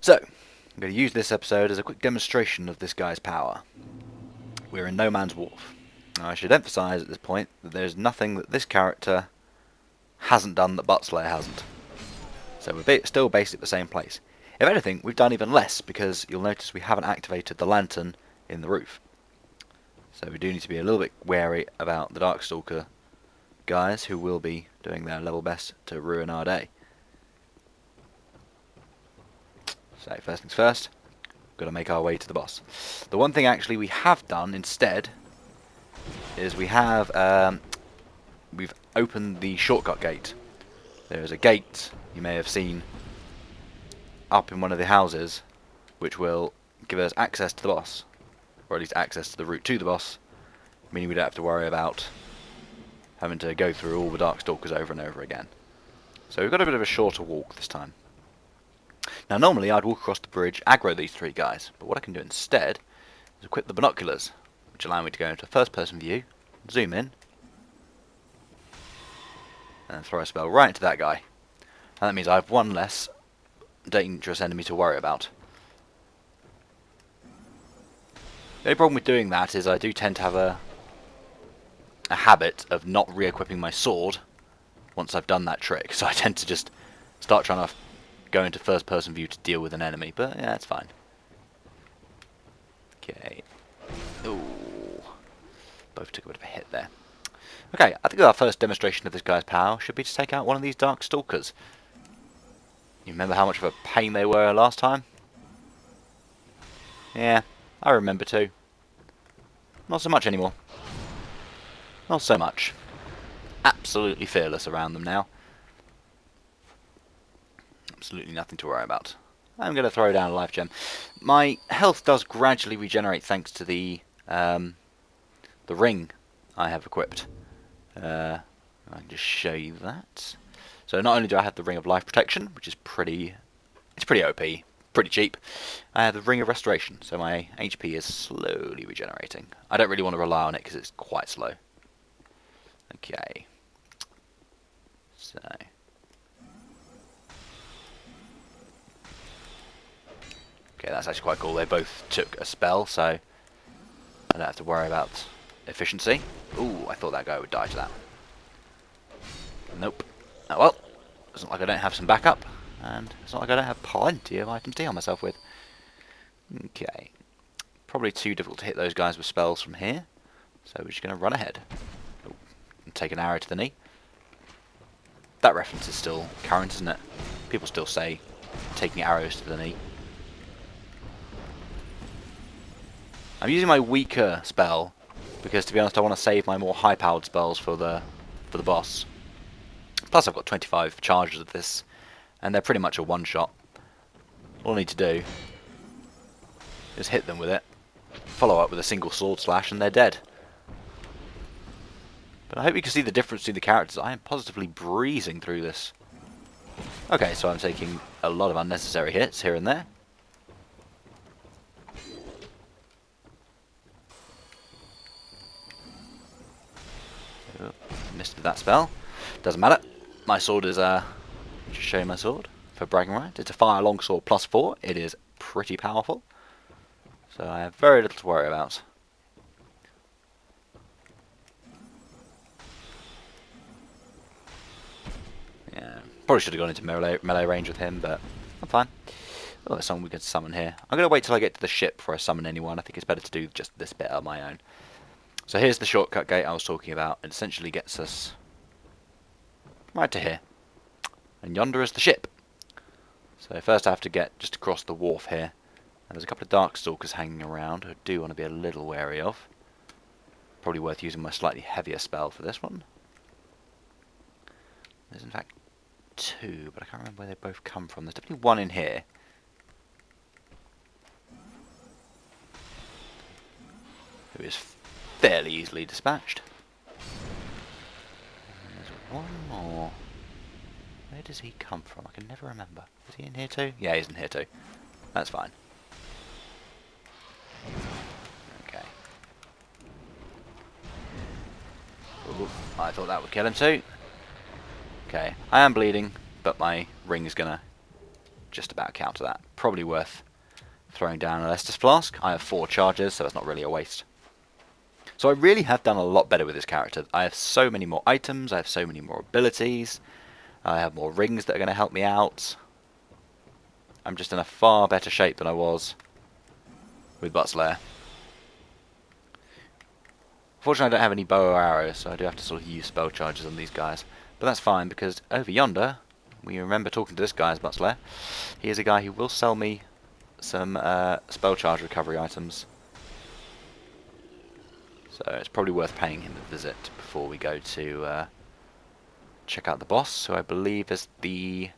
So, I'm going to use this episode as a quick demonstration of this guy's power. We're in No Man's Wharf. Now, I should emphasise at this point that there's nothing that this character hasn't done that Buttslayer hasn't. So we're still based at the same place. If anything, we've done even less because you'll notice we haven't activated the lantern in the roof. So we do need to be a little bit wary about the Darkstalker guys who will be doing their level best to ruin our day. So first things first, we've got to make our way to the boss. The one thing actually we have done instead is we've opened the shortcut gate. There is a gate you may have seen up in one of the houses which will give us access to the boss, or at least access to the route to the boss, meaning we don't have to worry about having to go through all the Darkstalkers over and over again. So we've got a bit of a shorter walk this time. Now normally I'd walk across the bridge, aggro these three guys, but what I can do instead is equip the binoculars, which allow me to go into first person view, zoom in, and throw a spell right into that guy. And that means I have one less dangerous enemy to worry about. The only problem with doing that is I do tend to have a habit of not re-equipping my sword once I've done that trick, so I tend to just start trying to go into first person view to deal with an enemy, but yeah, it's fine. Okay. Ooh. Both took a bit of a hit there. Okay, I think our first demonstration of this guy's power should be to take out one of these Darkstalkers. You remember how much of a pain they were last time? Yeah, I remember too. Not so much anymore. Not so much. Absolutely fearless around them now. Absolutely nothing to worry about. I'm going to throw down a life gem. My health does gradually regenerate thanks to the ring I have equipped. I can just show you that. So not only do I have the ring of life protection, which is pretty OP, pretty cheap, I have the ring of restoration, so my HP is slowly regenerating. I don't really want to rely on it because it's quite slow. Okay. So. Okay, that's actually quite cool. They both took a spell, so I don't have to worry about efficiency. Ooh, I thought that guy would die to that. Nope. Oh well. It's not like I don't have some backup, and it's not like I don't have plenty of items to heal myself with. Okay. Probably too difficult to hit those guys with spells from here, so we're just going to run ahead. Ooh, and take an arrow to the knee. That reference is still current, isn't it? People still say taking arrows to the knee. I'm using my weaker spell because, to be honest, I want to save my more high-powered spells for the boss. Plus, I've got 25 charges of this, and they're pretty much a one-shot. All I need to do is hit them with it, follow up with a single sword slash, and they're dead. But I hope you can see the difference between the characters. I am positively breezing through this. Okay, so I'm taking a lot of unnecessary hits here and there. Missed that spell. Doesn't matter. My sword is just show you my sword for bragging rights. It's a fire longsword +4. It is pretty powerful. So I have very little to worry about. Yeah, probably should have gone into melee range with him, but I'm fine. Oh, there's someone we can summon here. I'm going to wait till I get to the ship before I summon anyone. I think it's better to do just this bit on my own. So here's the shortcut gate I was talking about. It essentially gets us right to here. And yonder is the ship. So first I have to get just across the wharf here. And there's a couple of Darkstalkers hanging around who I do want to be a little wary of. Probably worth using my slightly heavier spell for this one. There's in fact two, but I can't remember where they both come from. There's definitely one in here. Who is fairly easily dispatched. And there's one more. Where does he come from? I can never remember. Is he in here too? Yeah, he's in here too. That's fine. Okay. Ooh, I thought that would kill him too. Okay, I am bleeding, but my ring is gonna just about counter that. Probably worth throwing down a Lester's Flask. I have 4 charges, so it's not really a waste. So I really have done a lot better with this character. I have so many more items, I have so many more abilities, I have more rings that are going to help me out. I'm just in a far better shape than I was with Buttslayer. Fortunately, I don't have any bow or arrows, so I do have to sort of use spell charges on these guys. But that's fine, because over yonder, we remember talking to this guy as Buttslayer. He is a guy who will sell me some spell charge recovery items. So it's probably worth paying him a visit before we go to check out the boss, who I believe is the...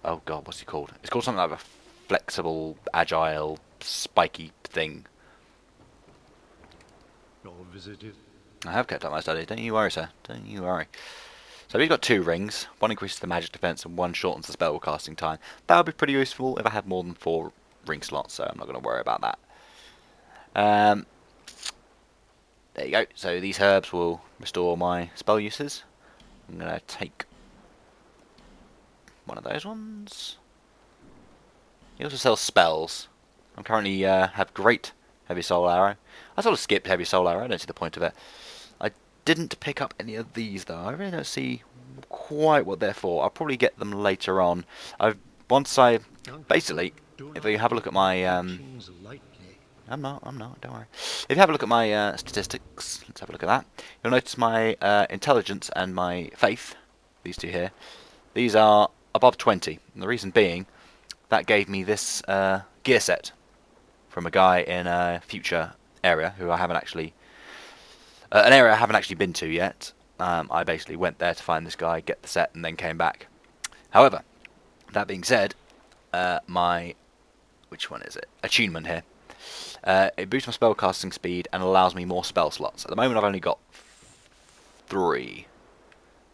Oh god, what's he called? It's called something like a flexible, agile, spiky thing. I have kept up my study, don't you worry, sir. Don't you worry. So we've got 2 rings. One increases the magic defense and one shortens the spell casting time. That would be pretty useful if I had more than 4 ring slots, so I'm not going to worry about that. There you go. So these herbs will restore my spell uses. I'm going to take one of those ones. He also sells spells. I currently have great heavy soul arrow. I sort of skipped heavy soul arrow. I don't see the point of it. I didn't pick up any of these though. I really don't see quite what they're for. I'll probably get them later on. Basically, if you have a look at my I'm not, don't worry. If you have a look at my statistics, let's have a look at that. You'll notice my intelligence and my faith, these 2 here, these are above 20. And the reason being, that gave me this gear set from a guy in a future area who I haven't actually, an area I haven't actually been to yet. I basically went there to find this guy, get the set, and then came back. However, that being said, which one is it? Attunement here. It boosts my spell casting speed and allows me more spell slots. At the moment I've only got 3.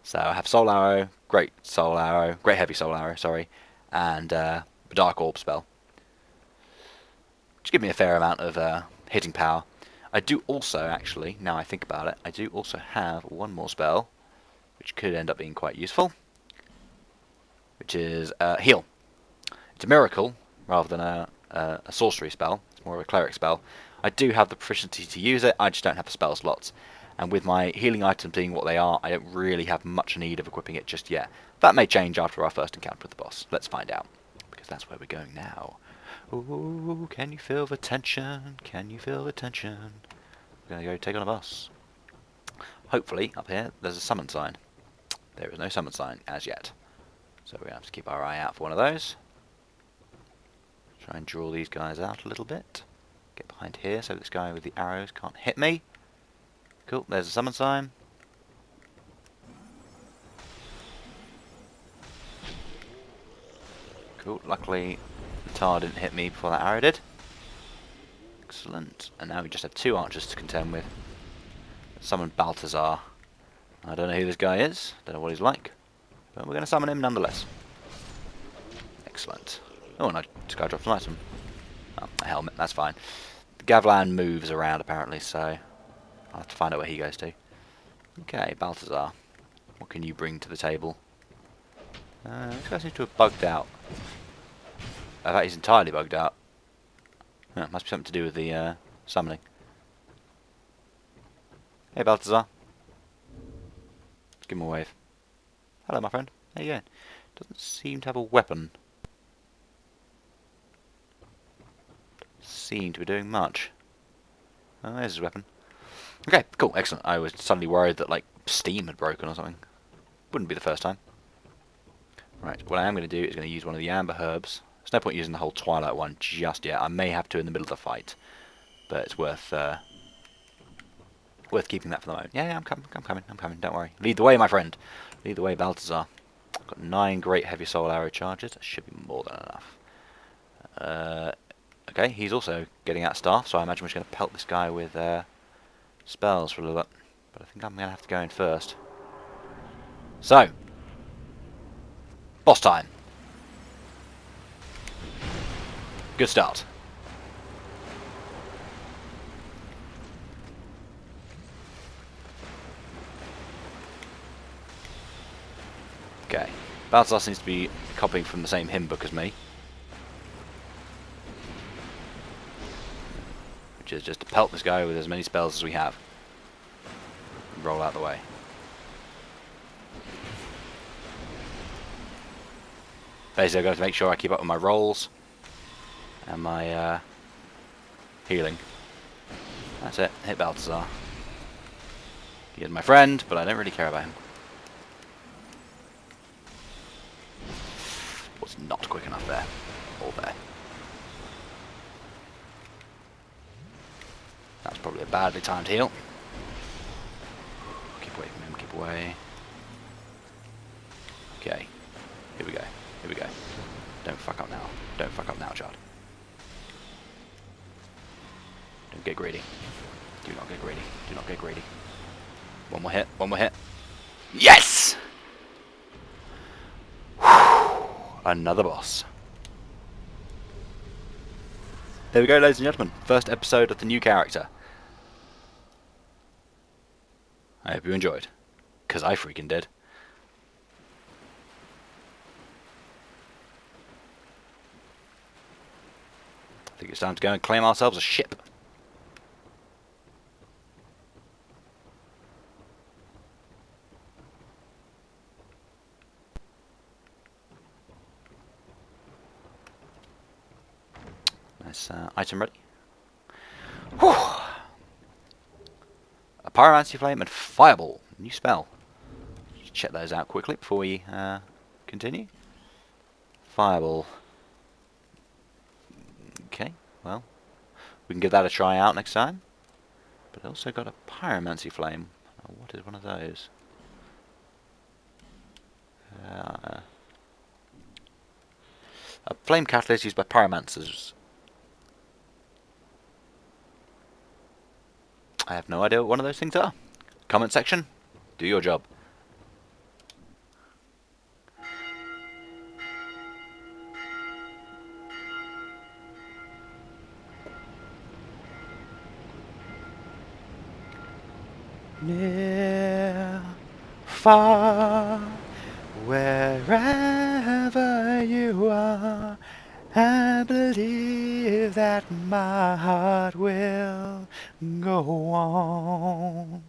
So I have Soul Arrow, Great Heavy Soul Arrow, sorry, and Dark Orb spell. Which give me a fair amount of hitting power. I do also actually, now I think about it, I do also have one more spell, which could end up being quite useful, which is Heal. It's a miracle rather than a sorcery spell. More of a cleric spell. I do have the proficiency to use it, I just don't have the spell slots. And with my healing items being what they are, I don't really have much need of equipping it just yet. That may change after our first encounter with the boss. Let's find out, because that's where we're going now. Ooh, can you feel the tension? Can you feel the tension? We're going to go take on a boss. Hopefully, up here, there's a summon sign. There is no summon sign as yet. So we're going to have to keep our eye out for one of those. Try and draw these guys out a little bit. Get behind here so this guy with the arrows can't hit me. Cool, there's a summon sign. Cool, luckily the tar didn't hit me before that arrow did. Excellent. And now we just have 2 archers to contend with. Summon Balthazar. I don't know who this guy is, don't know what he's like, but we're going to summon him nonetheless. Excellent. Oh, and this guy dropped an item. Oh, a helmet, that's fine. Gavlan moves around apparently, so I'll have to find out where he goes to. Okay, Balthazar. What can you bring to the table? This guy seems to have bugged out. In fact, he's entirely bugged out. Oh, must be something to do with the summoning. Hey, Balthazar. Let's give him a wave. Hello, my friend. How you going? Doesn't seem to have a weapon. Seem to be doing much. Oh, there's his weapon. Okay, cool, excellent. I was suddenly worried that, like, Steam had broken or something. Wouldn't be the first time. Right, what I am going to do is going to use one of the amber herbs. There's no point using the whole Twilight one just yet. I may have to in the middle of the fight, but it's worth keeping that for the moment. Yeah, I'm coming. Don't worry. Lead the way, my friend. Lead the way, Balthazar. I've got 9 great heavy soul arrow charges. That should be more than enough. Okay, he's also getting out staff, so I imagine we're just going to pelt this guy with spells for a little bit. But I think I'm going to have to go in first. So, boss time. Good start. Okay, Buttslayer seems to be copying from the same hymn book as me. Which is just to pelt this guy with as many spells as we have. And roll out the way. Basically, I've got to make sure I keep up with my rolls and my healing. That's it. Hit Buttslayer. He is my friend, but I don't really care about him. Was not quick enough there. Or there. That's probably a badly timed heal. Keep away from him, keep away. Okay. Here we go. Here we go. Don't fuck up now. Don't fuck up now, Chard. Don't get greedy. Do not get greedy. Do not get greedy. One more hit. One more hit. Yes! Another boss. There we go, ladies and gentlemen. First episode of the new character. I hope you enjoyed. Because I freaking did. I think it's time to go and claim ourselves a ship. Nice item ready. Whew. A Pyromancy Flame and Fireball. New spell. Just check those out quickly before we continue. Fireball. Okay, well, we can give that a try out next time. But I also got a Pyromancy Flame. Oh, what is one of those? A flame catalyst used by pyromancers. I have no idea what one of those things are. Comment section, do your job. Near, far, wherever you are, I believe that my heart will go on.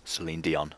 Celine Dion.